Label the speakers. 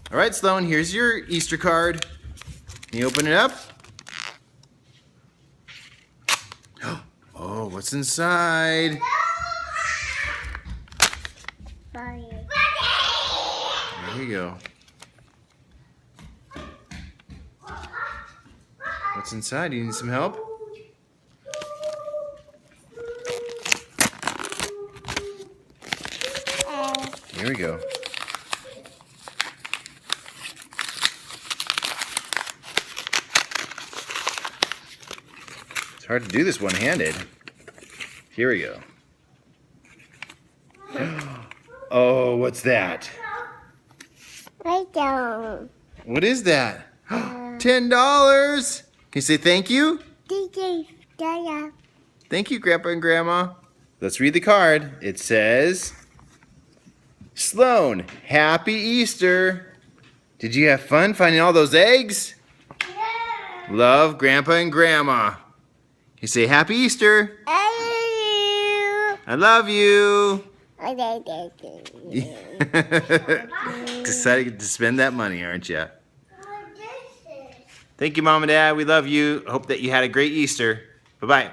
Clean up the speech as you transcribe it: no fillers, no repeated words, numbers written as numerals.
Speaker 1: All right, Sloan, here's your Easter card. Can you open it up? Oh, what's inside? There you go. What's inside? Do you need some help? Here we go. It's hard to do this one-handed. Here we go. Oh, what's that?
Speaker 2: I don't.
Speaker 1: What is that? $10. Can you say thank you? Thank you, Grandpa and Grandma. Let's read the card. It says, Sloan, happy Easter. Did you have fun finding all those eggs?
Speaker 2: Yeah.
Speaker 1: Love, Grandpa and Grandma. You say happy Easter. I love you. Decided to spend that money, aren't you? Thank you, Mom and Dad. We love you. Hope that you had a great Easter. Bye-bye.